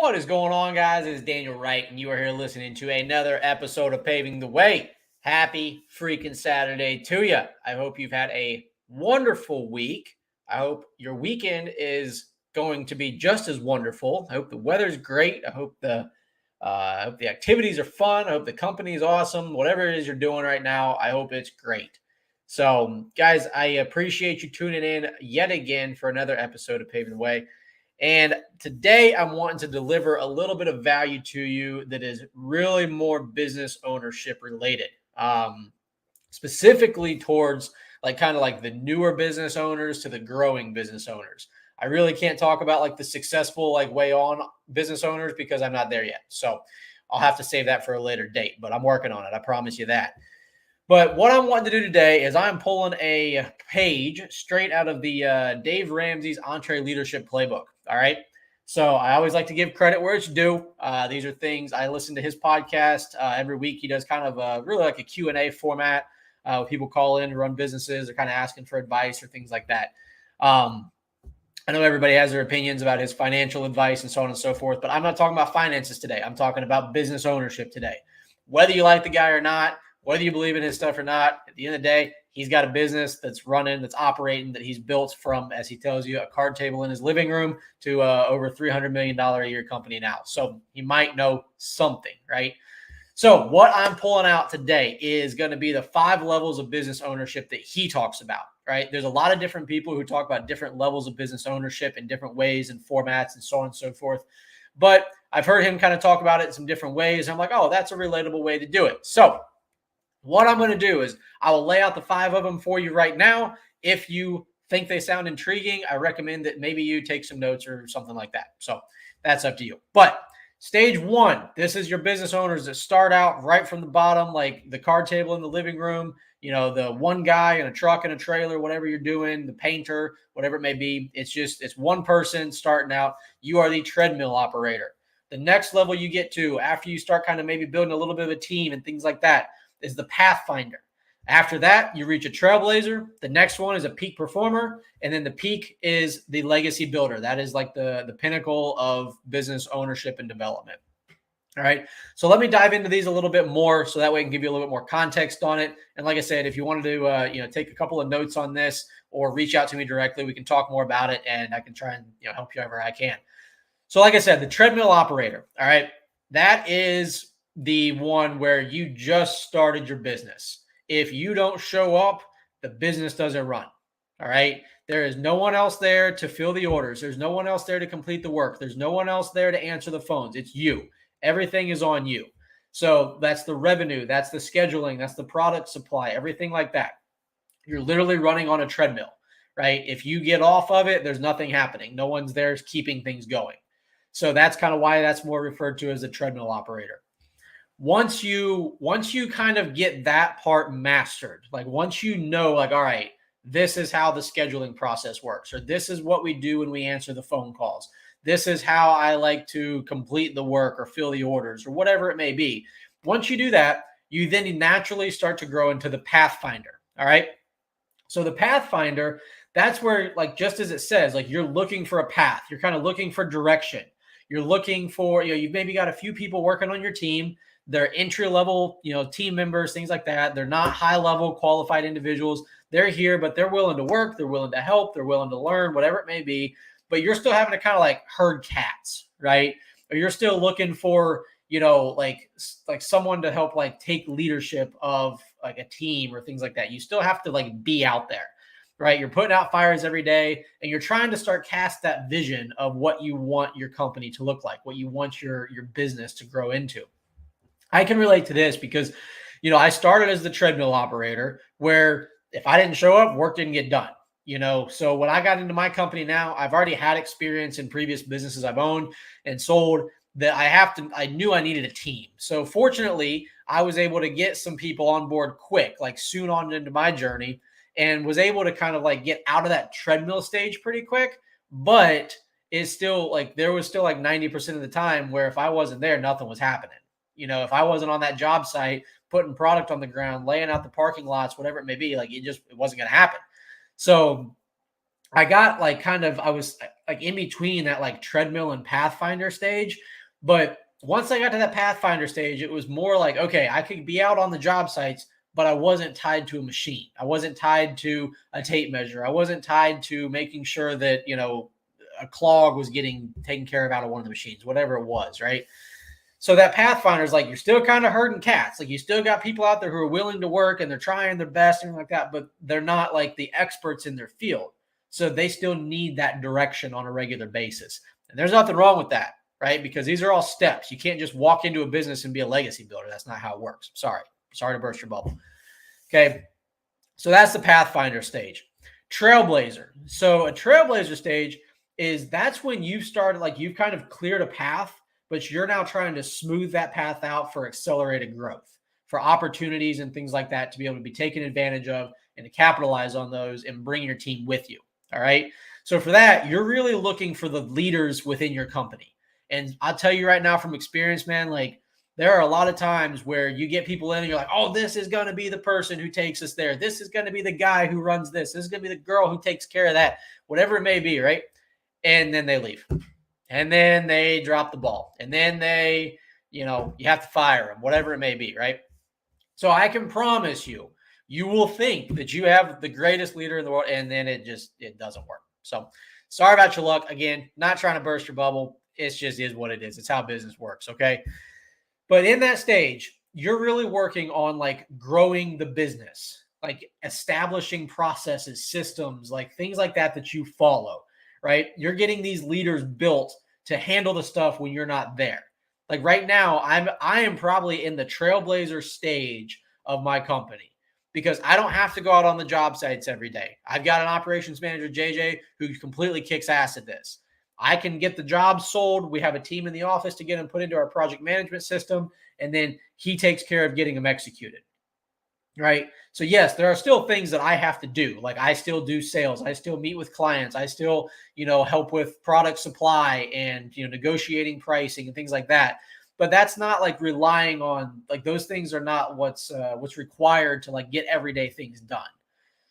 What is going on, guys? It is Daniel Wright, and you are here listening to another episode of Paving the Way. Happy freaking Saturday to you. I hope you've had a wonderful week. I hope your weekend is going to be just as wonderful. I hope the weather's great. I hope the activities are fun. I hope the company is awesome. Whatever it is you're doing right now, I hope it's great. So, guys, I appreciate you tuning in yet again for another episode of Paving the Way. And today I'm wanting to deliver a little bit of value to you that is really more business ownership related, specifically towards kind of like the newer business owners to the growing business owners. I really can't talk about like the successful, like way on business owners because I'm not there yet. So I'll have to save that for a later date, but I'm working on it. I promise you that. But what I'm wanting to do today is I'm pulling a page straight out of the Dave Ramsey's EntreLeadership Playbook. All right. So I always like to give credit where it's due. These are things I listen to his podcast every week. He does kind of really like a Q&A format. People call in to run businesses. They're kind of asking for advice or things like that. I know everybody has their opinions about his financial advice and so on and so forth, but I'm not talking about finances today. I'm talking about business ownership today. Whether you like the guy or not, whether you believe in his stuff or not, at the end of the day, he's got a business that's running, that's operating, that he's built from, as he tells you, a card table in his living room to over $300 million a year company now. So he might know something, right? So what I'm pulling out today is going to be the 5 levels of business ownership that he talks about, right? There's a lot of different people who talk about different levels of business ownership in different ways and formats and so on and so forth. But I've heard him kind of talk about it in some different ways. I'm like, oh, that's a relatable way to do it. So what I'm going to do is I will lay out the 5 of them for you right now. If you think they sound intriguing, I recommend that maybe you take some notes or something like that. So that's up to you. But stage 1, this is your business owners that start out right from the bottom, like the card table in the living room, you know, the one guy in a truck and a trailer, whatever you're doing, the painter, whatever it may be. It's one person starting out. You are the treadmill operator. The next level you get to after you start kind of maybe building a little bit of a team and things like that is the Pathfinder. After that, you reach a trailblazer. The next one is a peak performer. And then the peak is the legacy builder. That is like the pinnacle of business ownership and development. All right. So let me dive into these a little bit more so that way I can give you a little bit more context on it. And like I said, if you wanted to, take a couple of notes on this or reach out to me directly, we can talk more about it and I can try and, help you however I can. So like I said, the treadmill operator. All right. That is the one where you just started your business. If you don't show up, the business doesn't run. All right. There is no one else there to fill the orders. There's no one else there to complete the work. There's no one else there to answer the phones. It's you. Everything is on you. So that's the revenue. That's the scheduling. That's the product supply, everything like that. You're literally running on a treadmill, right? If you get off of it, there's nothing happening. No one's there keeping things going. So that's kind of why that's more referred to as a treadmill operator. Once you kind of get that part mastered, like once you know, like, all right, this is how the scheduling process works, or this is what we do when we answer the phone calls. This is how I like to complete the work or fill the orders or whatever it may be. Once you do that, you then naturally start to grow into the Pathfinder. All right. So the Pathfinder, that's where, like, just as it says, like you're looking for a path, you're kind of looking for direction. You're looking for, you've maybe got a few people working on your team. They're entry level, team members, things like that. They're not high level qualified individuals. They're here, but they're willing to work. They're willing to help. They're willing to learn, whatever it may be. But you're still having to kind of like herd cats, right? Or you're still looking for, like someone to help like take leadership of like a team or things like that. You still have to like be out there, right? You're putting out fires every day and you're trying to start cast that vision of what you want your company to look like, what you want your business to grow into. I can relate to this because, I started as the treadmill operator where if I didn't show up, work didn't get done, So when I got into my company now, I've already had experience in previous businesses I've owned and sold that I knew I needed a team. So fortunately, I was able to get some people on board quick, like soon on into my journey, and was able to kind of like get out of that treadmill stage pretty quick. But it's still like, there was still like 90% of the time where if I wasn't there, nothing was happening. If I wasn't on that job site, putting product on the ground, laying out the parking lots, whatever it may be, like it wasn't going to happen. So I got like I was like in between that like treadmill and Pathfinder stage. But once I got to that Pathfinder stage, it was more like, okay, I could be out on the job sites, but I wasn't tied to a machine. I wasn't tied to a tape measure. I wasn't tied to making sure that, a clog was getting taken care of out of one of the machines, whatever it was, right? So that Pathfinder is like, you're still kind of herding cats. Like you still got people out there who are willing to work and they're trying their best and like that, but they're not like the experts in their field. So they still need that direction on a regular basis. And there's nothing wrong with that, right? Because these are all steps. You can't just walk into a business and be a legacy builder. That's not how it works. Sorry to burst your bubble. Okay. So that's the Pathfinder stage. Trailblazer. So a Trailblazer stage that's when you've started, like you've kind of cleared a path, but you're now trying to smooth that path out for accelerated growth, for opportunities and things like that to be able to be taken advantage of and to capitalize on those and bring your team with you. All right. So for that, you're really looking for the leaders within your company. And I'll tell you right now from experience, man, like there are a lot of times where you get people in and you're like, oh, this is going to be the person who takes us there. This is going to be the guy who runs this. This is going to be the girl who takes care of that, whatever it may be. Right. And then they leave. And then they drop the ball. And then they, you have to fire them, whatever it may be, right? So I can promise you, you will think that you have the greatest leader in the world, and then it doesn't work. So sorry about your luck. Again, not trying to burst your bubble. It just is what it is. It's how business works, okay? But in that stage, you're really working on like growing the business, like establishing processes, systems, like things like that you follow, right? You're getting these leaders built to handle the stuff when you're not there. Like right now, I am probably in the Trailblazer stage of my company because I don't have to go out on the job sites every day. I've got an operations manager, JJ, who completely kicks ass at this. I can get the job sold. We have a team in the office to get them put into our project management system, and then he takes care of getting them executed. Right. So yes, there are still things that I have to do. Like I still do sales. I still meet with clients. I still, help with product supply and, negotiating pricing and things like that. But that's not like relying on, like those things are not what's required to like get everyday things done.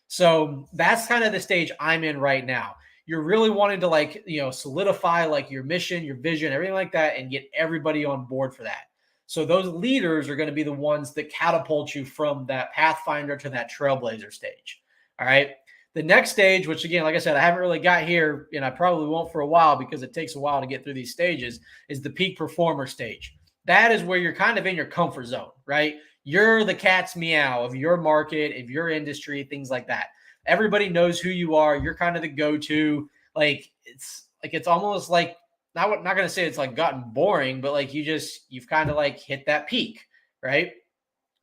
So that's kind of the stage I'm in right now. You're really wanting to like, solidify like your mission, your vision, everything like that, and get everybody on board for that. So those leaders are going to be the ones that catapult you from that Pathfinder to that Trailblazer stage. All right. The next stage, which again, like I said, I haven't really got here and I probably won't for a while because it takes a while to get through these stages, is the peak performer stage. That is where you're kind of in your comfort zone, right? You're the cat's meow of your market, of your industry, things like that. Everybody knows who you are. You're kind of the go-to. It's almost like, not going to say it's like gotten boring, but like you've kind of like hit that peak, right?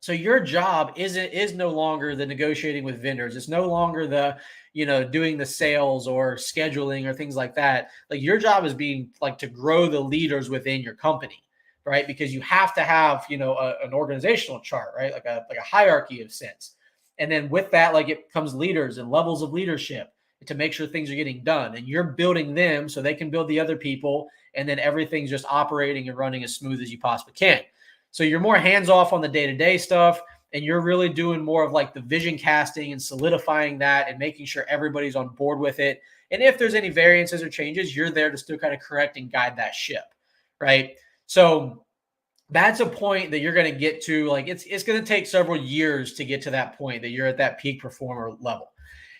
So your job is no longer the negotiating with vendors. It's no longer the, doing the sales or scheduling or things like that. Like your job is being like to grow the leaders within your company, right? Because you have to have, an organizational chart, right? Like a hierarchy of sense. And then with that, like it comes leaders and levels of leadership to make sure things are getting done, and you're building them so they can build the other people. And then everything's just operating and running as smooth as you possibly can. So you're more hands off on the day-to-day stuff. And you're really doing more of like the vision casting and solidifying that and making sure everybody's on board with it. And if there's any variances or changes, you're there to still kind of correct and guide that ship. Right. So that's a point that you're going to get to. Like it's going to take several years to get to that point that you're at that peak performer level.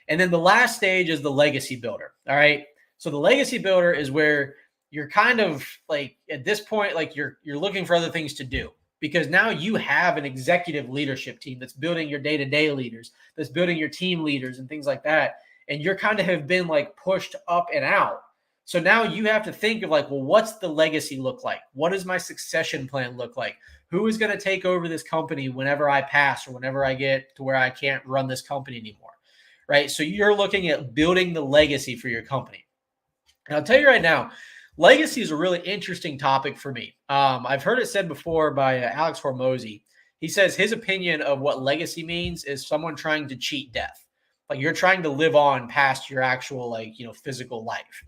And then the last stage is the legacy builder. All right. So the legacy builder is where you're kind of like at this point, like you're looking for other things to do, because now you have an executive leadership team that's building your day-to-day leaders, that's building your team leaders and things like that. And you're kind of have been like pushed up and out. So now you have to think of like, well, what's the legacy look like? What does my succession plan look like? Who is going to take over this company whenever I pass or whenever I get to where I can't run this company anymore? Right. So you're looking at building the legacy for your company. And I'll tell you right now, legacy is a really interesting topic for me. I've heard it said before by Alex Hormozy. He says his opinion of what legacy means is someone trying to cheat death. Like you're trying to live on past your actual, physical life.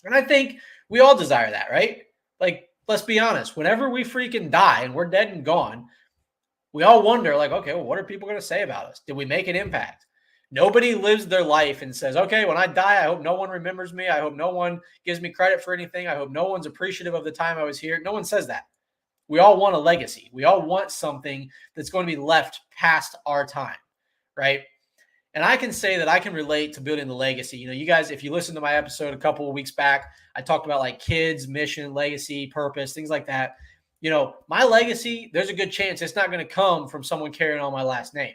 And I think we all desire that, right? Like, let's be honest. Whenever we freaking die and we're dead and gone, we all wonder like, okay, well, what are people going to say about us? Did we make an impact? Nobody lives their life and says, okay, when I die, I hope no one remembers me. I hope no one gives me credit for anything. I hope no one's appreciative of the time I was here. No one says that. We all want a legacy. We all want something that's going to be left past our time, right? And I can say that I can relate to building the legacy. You guys, if you listen to my episode a couple of weeks back, I talked about like kids, mission, legacy, purpose, things like that. My legacy, there's a good chance it's not going to come from someone carrying on my last name.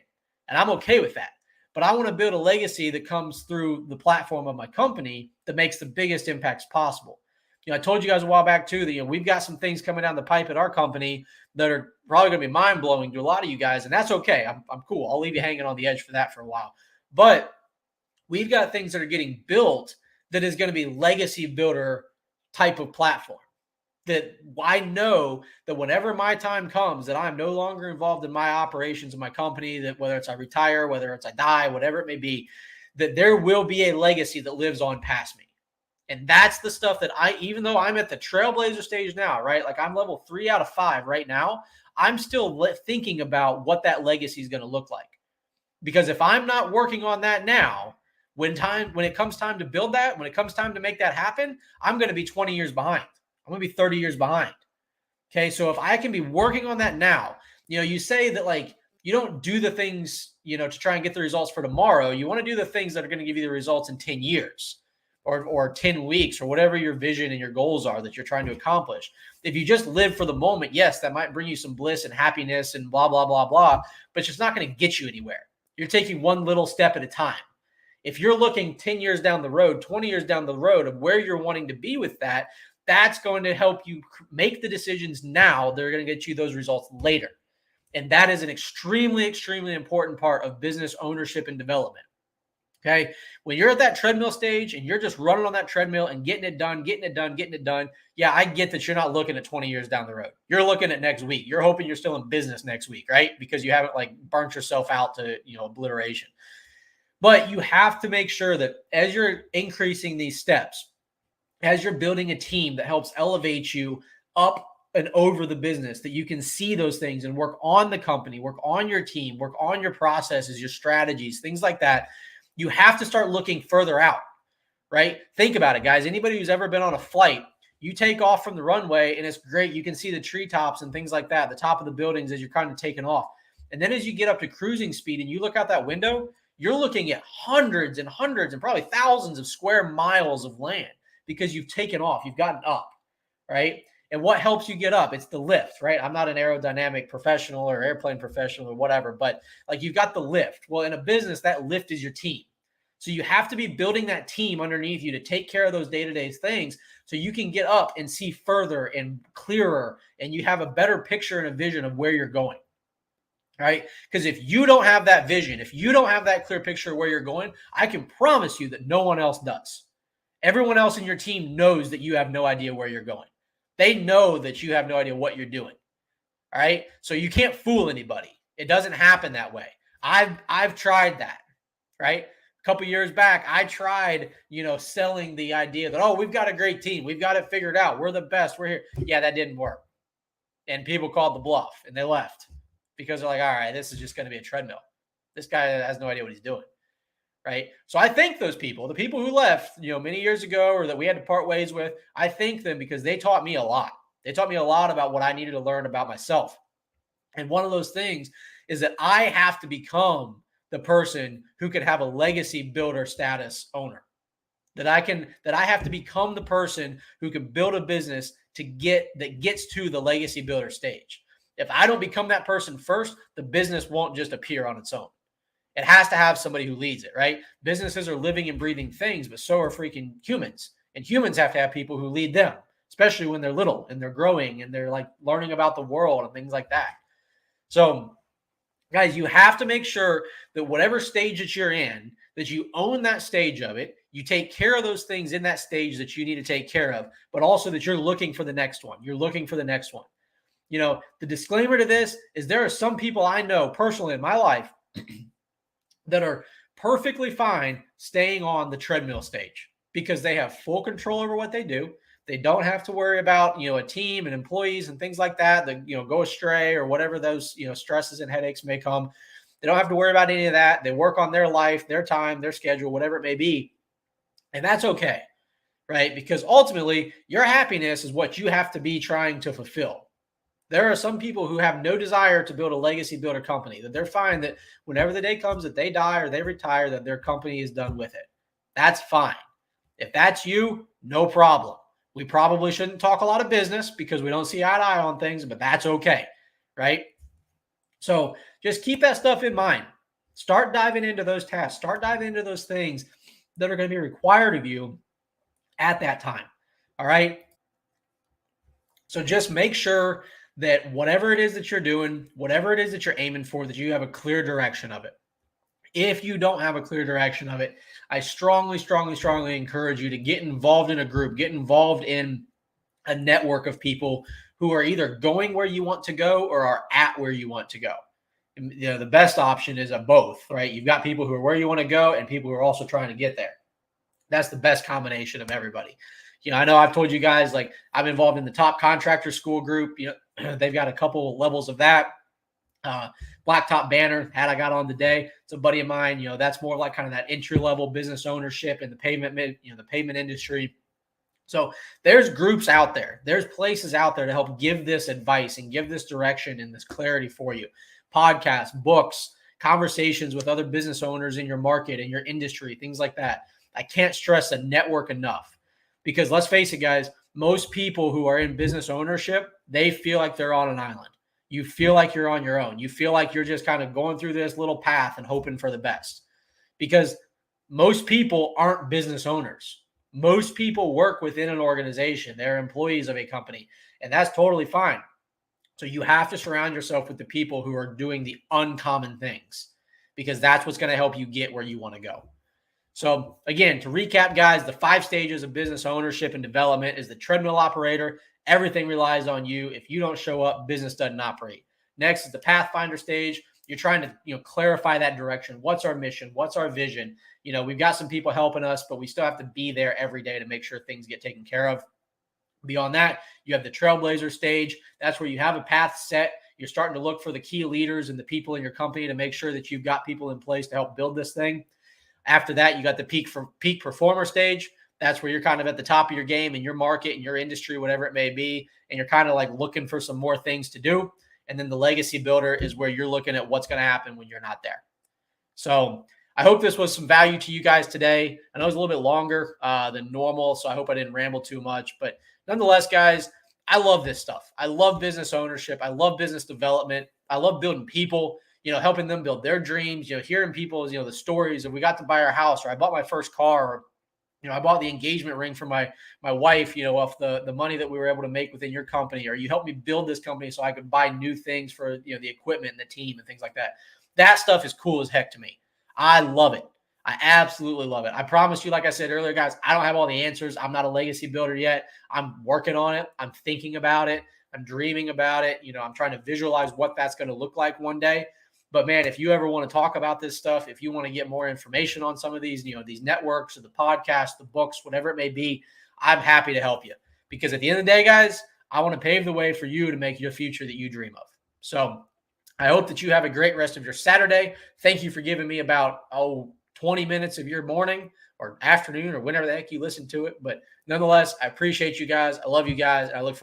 And I'm okay with that. But I want to build a legacy that comes through the platform of my company that makes the biggest impacts possible. I told you guys a while back too that we've got some things coming down the pipe at our company that are probably going to be mind blowing to a lot of you guys, and that's okay. I'm cool. I'll leave you hanging on the edge for that for a while. But we've got things that are getting built that is going to be legacy builder type of platform. That I know that whenever my time comes, that I'm no longer involved in my operations of my company, that whether it's I retire, whether it's I die, whatever it may be, that there will be a legacy that lives on past me. And that's the stuff that even though I'm at the trailblazer stage now, right? Like I'm level 3 out of 5 right now, I'm still thinking about what that legacy is going to look like. Because if I'm not working on that now, when it comes time to build that, when it comes time to make that happen, I'm going to be 20 years behind. I'm going to be 30 years behind. Okay. So if I can be working on that now, you say that like, you don't do the things, to try and get the results for tomorrow. You want to do the things that are going to give you the results in 10 years or 10 weeks or whatever your vision and your goals are that you're trying to accomplish. If you just live for the moment, yes, that might bring you some bliss and happiness and blah, blah, blah, blah, but it's not going to get you anywhere. You're taking one little step at a time. If you're looking 10 years down the road, 20 years down the road of where you're wanting to be with that, that's going to help you make the decisions now. They're going to get you those results later. And that is an extremely, extremely important part of business ownership and development. Okay. When you're at that treadmill stage and you're just running on that treadmill and getting it done. Yeah, I get that you're not looking at 20 years down the road. You're looking at next week. You're hoping you're still in business next week, right? Because you haven't like burnt yourself out to, obliteration. But you have to make sure that as you're increasing these steps, as you're building a team that helps elevate you up and over the business, that you can see those things and work on the company, work on your team, work on your processes, your strategies, things like that. You have to start looking further out, right? Think about it, guys. Anybody who's ever been on a flight, you take off from the runway and it's great. You can see the treetops and things like that, the top of the buildings as you're kind of taking off. And then as you get up to cruising speed and you look out that window, you're looking at hundreds and hundreds and probably thousands of square miles of land because you've taken off, you've gotten up, right? And what helps you get up? It's the lift, right? I'm not an aerodynamic professional or airplane professional or whatever, but like you've got the lift. Well, in a business, that lift is your team. So you have to be building that team underneath you to take care of those day-to-day things so you can get up and see further and clearer, and you have a better picture and a vision of where you're going, right? Because if you don't have that vision, if you don't have that clear picture of where you're going, I can promise you that no one else does. Everyone else in your team knows that you have no idea where you're going. They know that you have no idea what you're doing. All right. So you can't fool anybody. It doesn't happen that way. I've tried that, right? A couple years back, I tried, selling the idea that, oh, we've got a great team. We've got it figured out. We're the best. We're here. Yeah, that didn't work. And people called the bluff and they left because they're like, all right, this is just going to be a treadmill. This guy has no idea what he's doing. Right. So I thank those people, the people who left, many years ago or that we had to part ways with. I thank them because they taught me a lot. They taught me a lot about what I needed to learn about myself. And one of those things is that I have to become the person who can have a legacy builder status owner. That I have to become the person who can build a business that gets to the legacy builder stage. If I don't become that person first, the business won't just appear on its own. It has to have somebody who leads it, right? Businesses are living and breathing things, but so are freaking humans. And humans have to have people who lead them, especially when they're little and they're growing and they're like learning about the world and things like that. So, guys, you have to make sure that whatever stage that you're in, that you own that stage of it. You take care of those things in that stage that you need to take care of, but also that you're looking for the next one. You're looking for the next one. The disclaimer to this is there are some people I know personally in my life that are perfectly fine staying on the treadmill stage because they have full control over what they do. They don't have to worry about, a team and employees and things like that go astray or whatever those, stresses and headaches may come. They don't have to worry about any of that. They work on their life, their time, their schedule, whatever it may be. And that's okay, right? Because ultimately, your happiness is what you have to be trying to fulfill. There are some people who have no desire to build a legacy builder company, that they're fine that whenever the day comes that they die or they retire, that their company is done with it. That's fine. If that's you, no problem. We probably shouldn't talk a lot of business because we don't see eye to eye on things, but that's okay, right? So just keep that stuff in mind. Start diving into those tasks. Start diving into those things that are going to be required of you at that time. All right. So just make sure that whatever it is that you're doing, whatever it is that you're aiming for, that you have a clear direction of it. If you don't have a clear direction of it, I strongly, strongly, strongly encourage you to get involved in a group, get involved in a network of people who are either going where you want to go or are at where you want to go. And, the best option is a both, right? You've got people who are where you want to go and people who are also trying to get there. That's the best combination of everybody. I know I've told you guys, like, I'm involved in the top contractor school group. They've got a couple levels of that. Blacktop Banner hat I got on today. It's a buddy of mine. That's more like kind of that entry level business ownership in the pavement, the pavement industry. So there's groups out there. There's places out there to help give this advice and give this direction and this clarity for you. Podcasts, books, conversations with other business owners in your market, in your industry, things like that. I can't stress a network enough, because let's face it, guys, most people who are in business ownership, they feel like they're on an island. You feel like you're on your own. You feel like you're just kind of going through this little path and hoping for the best, because most people aren't business owners. Most people work within an organization. They're employees of a company, and that's totally fine. So you have to surround yourself with the people who are doing the uncommon things, because that's what's going to help you get where you want to go. So again, to recap, guys, the 5 stages of business ownership and development is the treadmill operator. Everything relies on you. If you don't show up, business doesn't operate. Next is the Pathfinder stage. You're trying to, clarify that direction. What's our mission? What's our vision? We've got some people helping us, but we still have to be there every day to make sure things get taken care of. Beyond that, you have the Trailblazer stage. That's where you have a path set. You're starting to look for the key leaders and the people in your company to make sure that you've got people in place to help build this thing. After that, you got the peak performer stage. That's where you're kind of at the top of your game in your market, in your industry, whatever it may be. And you're kind of like looking for some more things to do. And then the legacy builder is where you're looking at what's going to happen when you're not there. So I hope this was some value to you guys today. I know it was a little bit longer than normal, so I hope I didn't ramble too much. But nonetheless, guys, I love this stuff. I love business ownership. I love business development. I love building people, helping them build their dreams, hearing people's, the stories of we got to buy our house, or I bought my first car, or, I bought the engagement ring for my wife, off the money that we were able to make within your company, or you helped me build this company so I could buy new things for, the equipment and the team and things like that. That stuff is cool as heck to me. I love it. I absolutely love it. I promise you, like I said earlier, guys, I don't have all the answers. I'm not a legacy builder yet. I'm working on it. I'm thinking about it. I'm dreaming about it. I'm trying to visualize what that's going to look like one day. But man, if you ever want to talk about this stuff, if you want to get more information on some of these, these networks or the podcasts, the books, whatever it may be, I'm happy to help you. Because at the end of the day, guys, I want to pave the way for you to make your future that you dream of. So I hope that you have a great rest of your Saturday. Thank you for giving me about 20 minutes of your morning or afternoon or whenever the heck you listen to it. But nonetheless, I appreciate you guys. I love you guys. I look forward